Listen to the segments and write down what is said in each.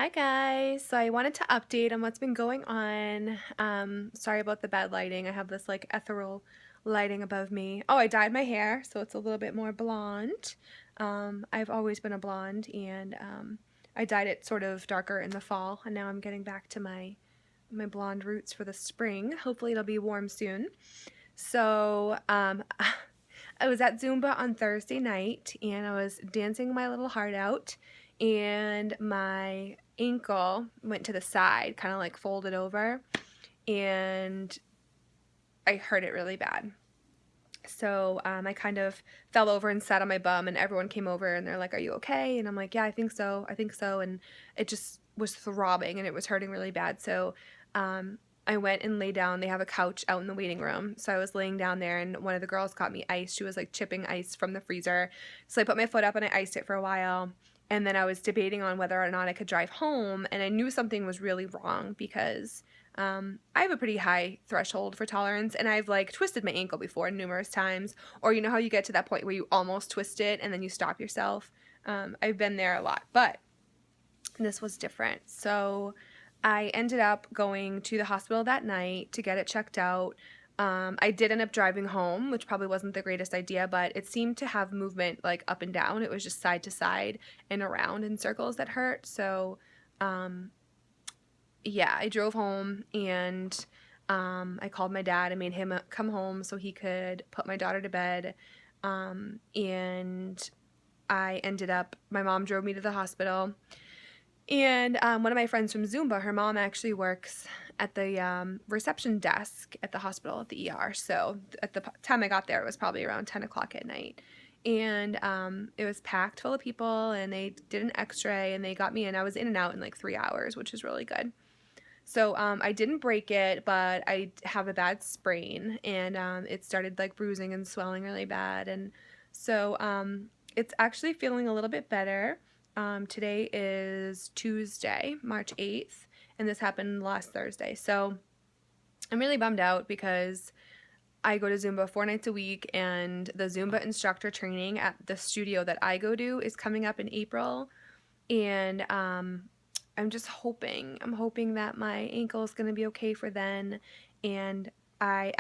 Hi guys. So I wanted to update on what's been going on. Sorry about the bad lighting. I have this like ethereal lighting above me. Oh, I dyed my hair, so it's a little bit more blonde. I've always been a blonde, and I dyed it sort of darker in the fall, and now I'm getting back to my blonde roots for the spring. Hopefully it'll be warm soon. So I was at Zumba on Thursday night and I was dancing my little heart out, and my ankle went to the side, kind of like folded over, and I hurt it really bad. So I kind of fell over and sat on my bum, and everyone came over and they're like, "Are you okay?" And I'm like, "Yeah, I think so. I think so." And it just was throbbing and it was hurting really bad. So um, I went and lay down. They have a couch out in the waiting room. So I was laying down there, and one of the girls got me ice. She was like chipping ice from the freezer. So I put my foot up and I iced it for a while. And then I was debating on whether or not I could drive home. And I knew something was really wrong because I have a pretty high threshold for tolerance, and I've like twisted my ankle before numerous times, or you know how you get to that point where you almost twist it and then you stop yourself. I've been there a lot, but this was different. So I ended up going to the hospital that night to get it checked out. I did end up driving home, which probably wasn't the greatest idea, but it seemed to have movement like up and down. It was just side to side and around in circles that hurt. So um, yeah, I drove home, and I called my dad and made him come home so he could put my daughter to bed. And I ended up, my mom drove me to the hospital. And one of my friends from Zumba, her mom actually works at the reception desk at the hospital at the ER. So at the time I got there, it was probably around 10 o'clock at night. And it was packed full of people, and they did an x-ray and they got me in. I was in and out in like 3 hours, which is really good. So I didn't break it, but I have a bad sprain, and it started like bruising and swelling really bad. And so it's actually feeling a little bit better. Today is Tuesday, March 8th, and this happened last Thursday. So I'm really bummed out because I go to Zumba 4 nights a week, and the Zumba instructor training at the studio that I go to is coming up in April. And I'm hoping that my ankle is going to be okay for then. And I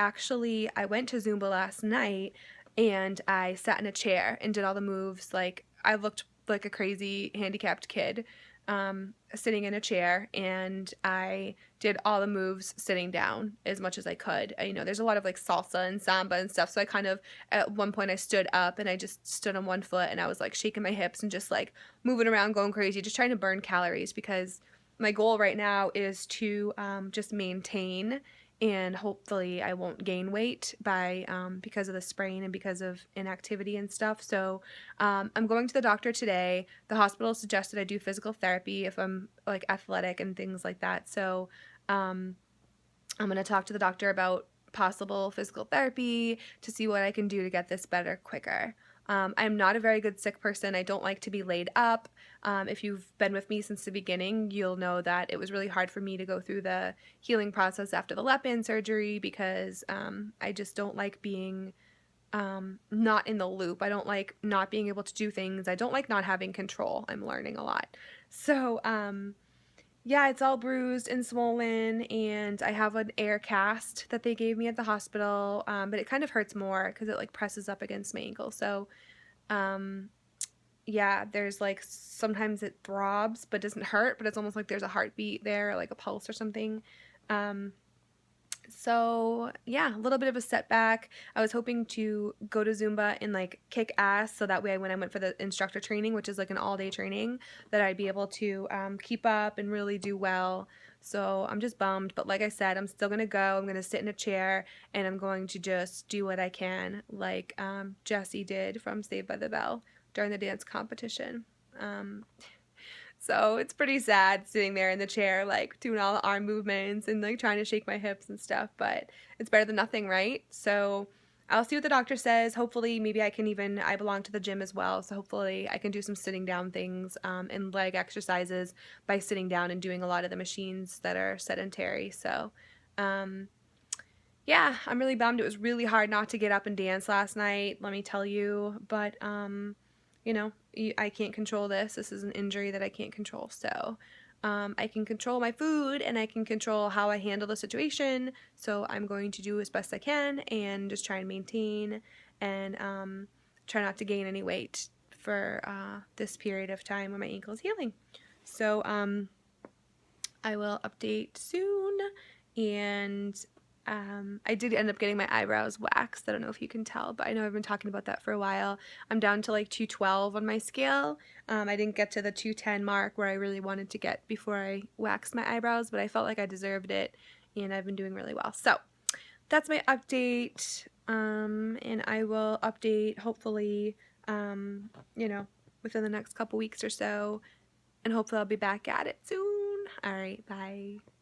went to Zumba last night, and I sat in a chair and did all the moves. Like, I looked like a crazy handicapped kid, sitting in a chair, and I did all the moves sitting down as much as I could. There's a lot of like salsa and samba and stuff. So I kind of, at one point I stood up and I just stood on one foot, and I was like shaking my hips and just like moving around, going crazy, just trying to burn calories, because my goal right now is to just maintain, and hopefully I won't gain weight by because of the sprain and because of inactivity and stuff. So I'm going to the doctor today. The hospital suggested I do physical therapy if I'm like athletic and things like that. So um, I'm going to talk to the doctor about possible physical therapy to see what I can do to get this better quicker. I'm not a very good sick person. I don't like to be laid up. If you've been with me since the beginning, you'll know that it was really hard for me to go through the healing process after the lap-band surgery because I just don't like being not in the loop. I don't like not being able to do things. I don't like not having control. I'm learning a lot. So, yeah, it's all bruised and swollen, and I have an air cast that they gave me at the hospital, but it kind of hurts more because it like presses up against my ankle. So, um, yeah, there's like sometimes it throbs but doesn't hurt, but it's almost like there's a heartbeat there, like a pulse or something. Um, so yeah, a little bit of a setback. I was hoping to go to Zumba and like kick ass, so that way when I went for the instructor training, which is like an all-day training, that I'd be able to keep up and really do well. So I'm just bummed, but like I said, I'm still gonna go. I'm gonna sit in a chair and I'm going to just do what I can, like Jessie did from Saved by the Bell during the dance competition. Um, so it's pretty sad sitting there in the chair, like doing all the arm movements and like trying to shake my hips and stuff, but it's better than nothing, right? So I'll see what the doctor says. Hopefully, maybe I belong to the gym as well. So hopefully I can do some sitting down things and leg exercises by sitting down and doing a lot of the machines that are sedentary. So, um, yeah, I'm really bummed. It was really hard not to get up and dance last night, let me tell you. But, I can't control this. This is an injury that I can't control. So, I can control my food and I can control how I handle the situation. So I'm going to do as best I can and just try and maintain and try not to gain any weight for this period of time when my ankle is healing. So I will update soon. And I did end up getting my eyebrows waxed. I don't know if you can tell, but I know I've been talking about that for a while. I'm down to like 212 on my scale. I didn't get to the 210 mark where I really wanted to get before I waxed my eyebrows, but I felt like I deserved it, and I've been doing really well. So that's my update, and I will update hopefully, you know, within the next couple weeks or so, and hopefully I'll be back at it soon. All right, bye.